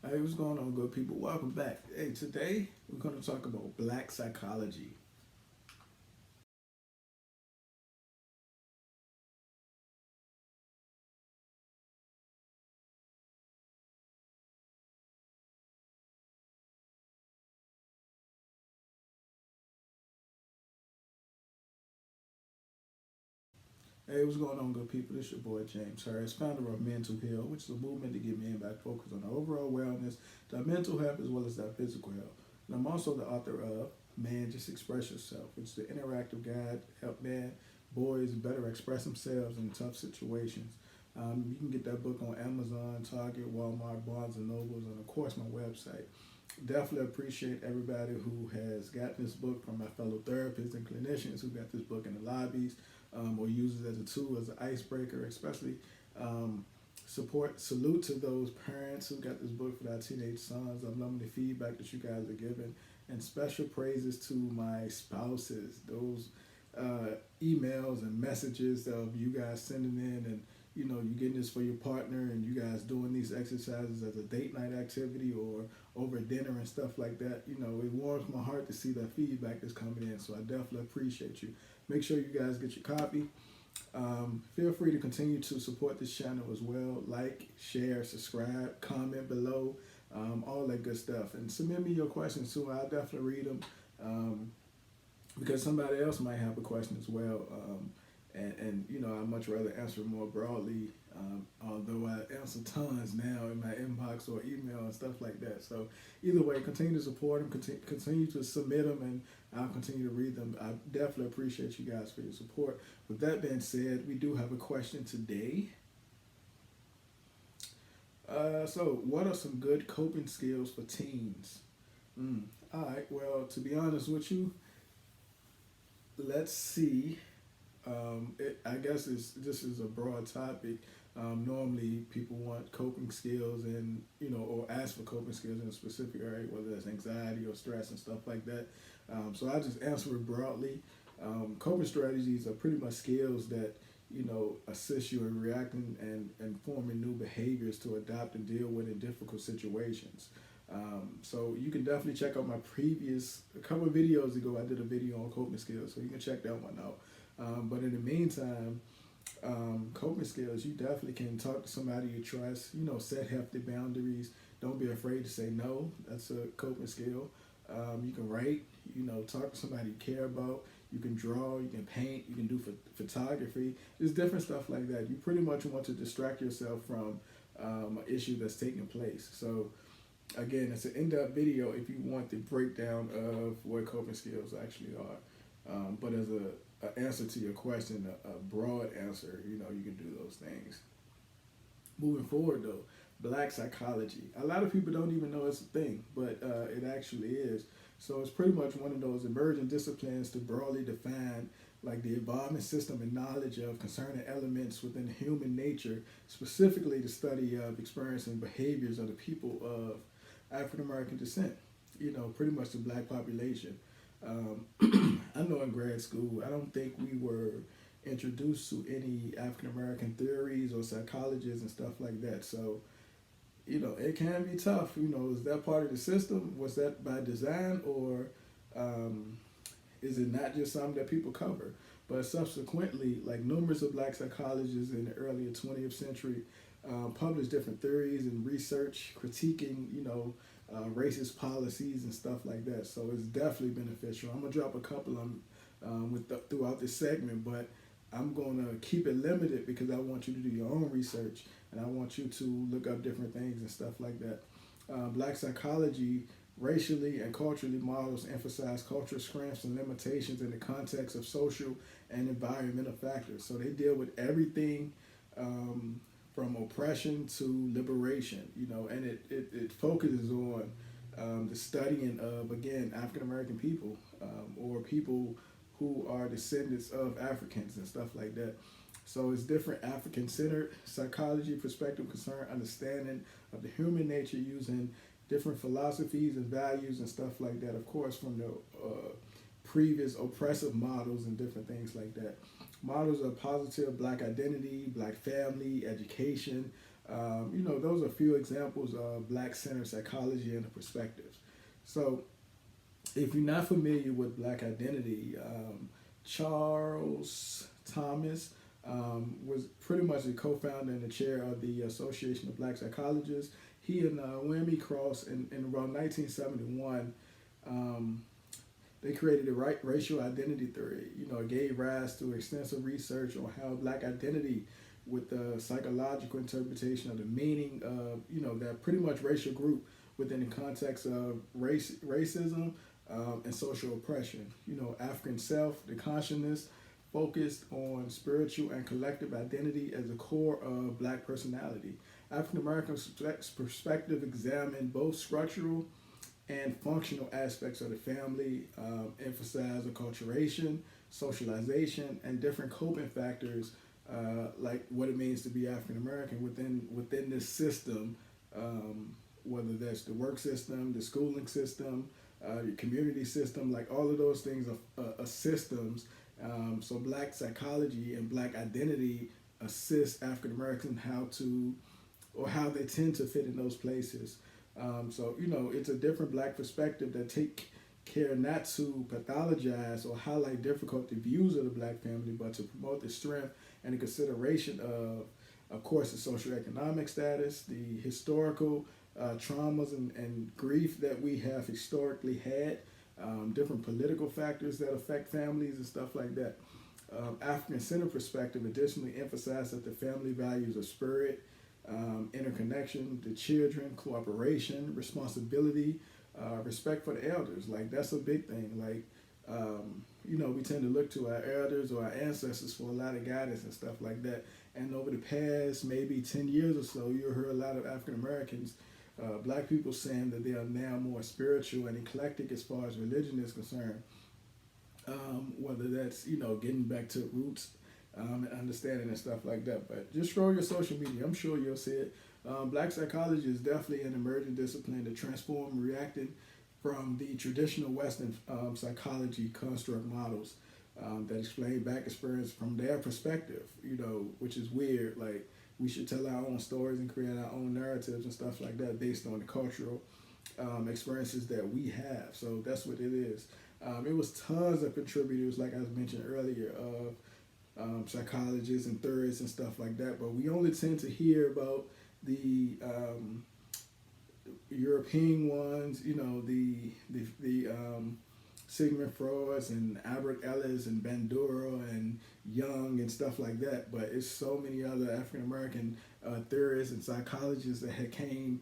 Hey, what's going on, good people? Welcome back. Hey, today we're going to talk about black psychology. Hey, what's going on, good people? This your boy James Harris, founder of Mental Health, which is a movement to get men back focused on overall wellness, their mental health as well as their physical health. And I'm also the author of Man Just Express Yourself, which is the interactive guide to help men, boys better express themselves in tough situations. You can get that book on Amazon, Target, Walmart, Barnes and Nobles, and of course my website. Definitely appreciate everybody who has gotten this book from my fellow therapists and clinicians who got this book in the lobbies or use it as a tool, as an icebreaker, especially um, salute to those parents who got this book for their teenage sons. I'm loving the feedback that you guys are giving. And special praises to my spouses, those emails and messages of you guys sending in and you getting this for your partner and you guys doing these exercises as a date night activity or over dinner and stuff like that. It warms my heart to see that feedback that's coming in. So I definitely appreciate you. Make sure you guys get your copy. Feel free to continue to support this channel as well. Like, share, subscribe, comment below, all that good stuff. And submit me your questions too. I'll definitely read them because somebody else might have a question as well. And I'd much rather answer more broadly, although I answer tons now in my inbox or email and stuff like that. So either way, continue to support them, continue to submit them, and I'll continue to read them. I definitely appreciate you guys for your support. With that being said, we do have a question today. So what are some good coping skills for teens? All right, well, to be honest with you, let's see. I guess this is a broad topic. Normally, people want coping skills and or ask for coping skills in a specific area, whether that's anxiety or stress and stuff like that. So I just answer it broadly. Coping strategies are pretty much skills that assist you in reacting and forming new behaviors to adapt and deal with in difficult situations. So you can definitely check out my previous a couple of videos ago. I did a video on coping skills, so you can check that one out. But in the meantime, coping skills, you definitely can talk to somebody you trust. Set healthy boundaries. Don't be afraid to say no. That's a coping skill. You can write. Talk to somebody you care about. You can draw. You can paint. You can do photography. There's different stuff like that. You pretty much want to distract yourself from an issue that's taking place. So again, it's an in-depth video if you want the breakdown of what coping skills actually are. But as a answer to your question, a broad answer, you can do those things. Moving forward though, black psychology. A lot of people don't even know it's a thing, but it actually is. So it's pretty much one of those emerging disciplines to broadly define like the evolving system and knowledge of concerning elements within human nature, specifically the study of experience and behaviors of the people of African American descent. Pretty much the black population. I know in grad school, I don't think we were introduced to any African American theories or psychologists and stuff like that. So, it can be tough. Is that part of the system? Was that by design, or is it not just something that people cover? But subsequently, like numerous of black psychologists in the earlier 20th century published different theories and research critiquing, racist policies and stuff like that. So it's definitely beneficial. I'm gonna drop a couple of them throughout this segment, but I'm gonna keep it limited because I want you to do your own research and I want you to look up different things and stuff like that. Black psychology racially and culturally models emphasize cultural strengths and limitations in the context of social and environmental factors. So they deal with everything from oppression to liberation, and it focuses on the studying of, again, African American people or people who are descendants of Africans and stuff like that. So it's different African-centered psychology perspective, concern, understanding of the human nature using different philosophies and values and stuff like that, of course, from the previous oppressive models and different things like that. Models of positive black identity, black family, education, Those are a few examples of Black-centered psychology and the perspectives. So, if you're not familiar with Black identity, Charles Thomas was pretty much the co-founder and the chair of the Association of Black Psychologists. He and William E. Cross in around 1971, they created a racial identity theory. It gave rise to extensive research on how Black identity, with the psychological interpretation of the meaning of, that pretty much racial group within the context of racism, and social oppression. African self, the consciousness focused on spiritual and collective identity as the core of Black personality. African American perspective examined both structural and functional aspects of the family, emphasize acculturation, socialization, and different coping factors, like what it means to be African American within this system, whether that's the work system, the schooling system, your community system, like all of those things are systems. So Black psychology and Black identity assist African Americans how they tend to fit in those places. It's a different Black perspective that take care not to pathologize or highlight difficulty views of the Black family, but to promote the strength and the consideration of course, the socioeconomic status, the historical traumas and grief that we have historically had, different political factors that affect families and stuff like that. African-centered perspective additionally emphasized that the family values of spirit, interconnection, the children, cooperation, responsibility, respect for the elders. Like, that's a big thing. Like, we tend to look to our elders or our ancestors for a lot of guidance and stuff like that. And over the past maybe 10 years or so, you heard a lot of African Americans, Black people, saying that they are now more spiritual and eclectic as far as religion is concerned. Whether that's, getting back to roots, and understanding and stuff like that. But just scroll your social media. I'm sure you'll see it. Black psychology is definitely an emerging discipline to transform reacting from the traditional Western psychology construct models that explain Black experience from their perspective, which is weird. Like, we should tell our own stories and create our own narratives and stuff like that based on the cultural experiences that we have. So that's what it is. It was tons of contributors, like I mentioned earlier, of psychologists and theorists and stuff like that, but we only tend to hear about the European ones, the Sigmund Freud and Albert Ellis and Bandura and Jung and stuff like that. But it's so many other African American theorists and psychologists that had came,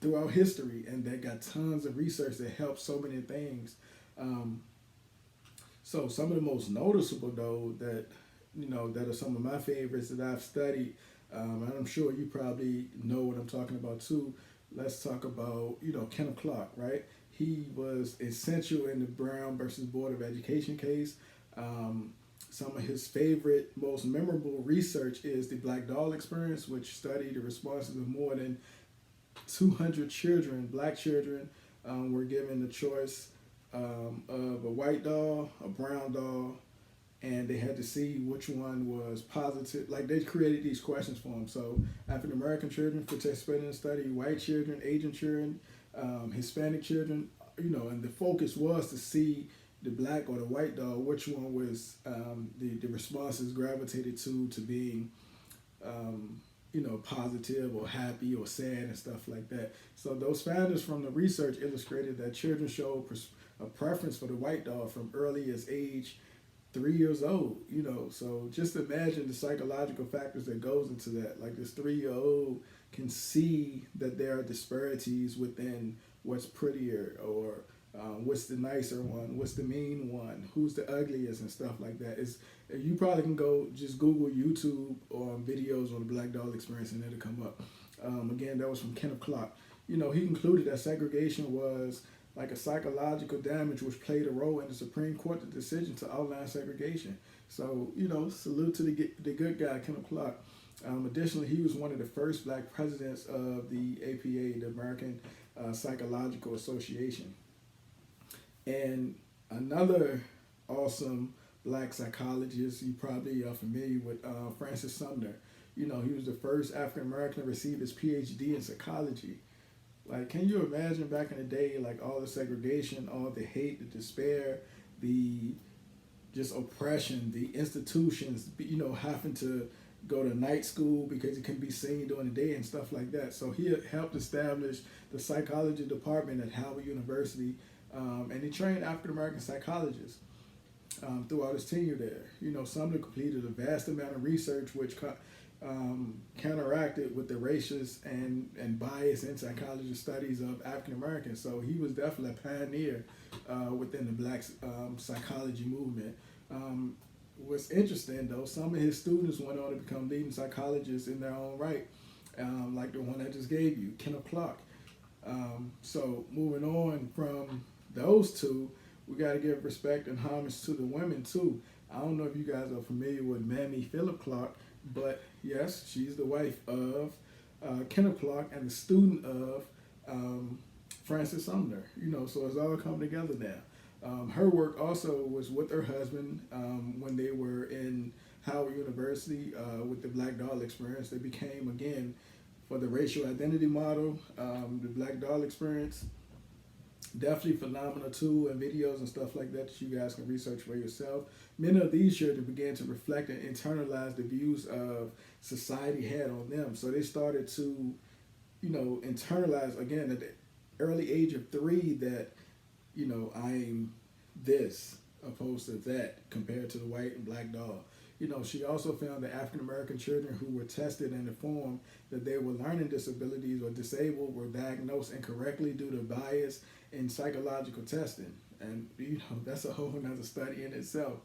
throughout history, and that got tons of research that helped so many things. So some of the most noticeable, though, that are some of my favorites that I've studied, and I'm sure you probably know what I'm talking about too. Let's talk about, Kenneth Clark, right? He was essential in the Brown versus Board of Education case. Some of his favorite, most memorable research is the Black Doll Experience, which studied the responses of more than 200 children, Black children, were given the choice of a white doll, a brown doll, and they had to see which one was positive. Like, they created these questions for them. So African American children participated in the study, white children, Asian children, Hispanic children, and the focus was to see the black or the white doll, which one was the responses gravitated to being positive or happy or sad and stuff like that. So those findings from the research illustrated that children show a preference for the white doll from early as age 3 years old. So just imagine the psychological factors that goes into that. Like, this 3-year-old can see that there are disparities within what's prettier, or what's the nicer one, what's the mean one, who's the ugliest and stuff like that. You probably can go just Google YouTube or videos on the Black Doll Experience and it'll come up. Again, that was from Kenneth Clark. He concluded that segregation was like a psychological damage which played a role in the Supreme Court's decision to outline segregation. So, salute to the good guy, Kenneth Clark. Additionally, he was one of the first Black presidents of the APA, the American Psychological Association. And another awesome Black psychologist, you probably are familiar with, Francis Sumner. He was the first African American to receive his PhD in psychology. Like, can you imagine back in the day, like all the segregation, all the hate, the despair, the just oppression, the institutions, having to go to night school because it can be seen during the day and stuff like that. So he helped establish the psychology department at Howard University, and he trained African American psychologists throughout his tenure there. Some of them completed a vast amount of research which counteracted with the racist and bias in psychology studies of African Americans. So he was definitely a pioneer within the black psychology movement. What's interesting though, some of his students went on to become leading psychologists in their own right, like the one I just gave you, Kenneth Clark. So moving on from those two, we got to give respect and homage to the women too. I don't know if you guys are familiar with Mammy Phillip Clark, but yes, she's the wife of Kenneth Clark and the student of Francis Sumner. So it's all come together now. Her work also was with her husband when they were in Howard University with the Black Doll Experience. They became, again, for the racial identity model, the Black Doll Experience. Definitely phenomenal too, and videos and stuff like that you guys can research for yourself. Many of these children began to reflect and internalize the views of society had on them. So they started to, internalize, again, at the early age of 3 that, I'm this opposed to that compared to the white and black doll. She also found that African American children who were tested and informed that they were learning disabilities or disabled were diagnosed incorrectly due to bias in psychological testing. And, that's a whole nother study in itself.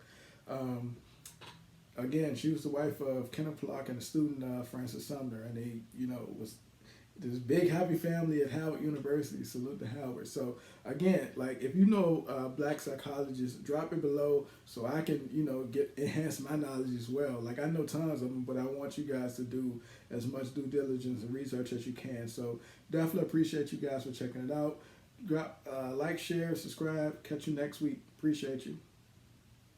Again, she was the wife of Kenneth Clark and a student of Francis Sumner. And they, was this big happy family at Howard University. Salute to Howard. So again, like if you know black psychologists, drop it below so I can enhance my knowledge as well. Like I know tons of them, but I want you guys to do as much due diligence and research as you can. So definitely appreciate you guys for checking it out. Like, share, subscribe. Catch you next week. Appreciate you.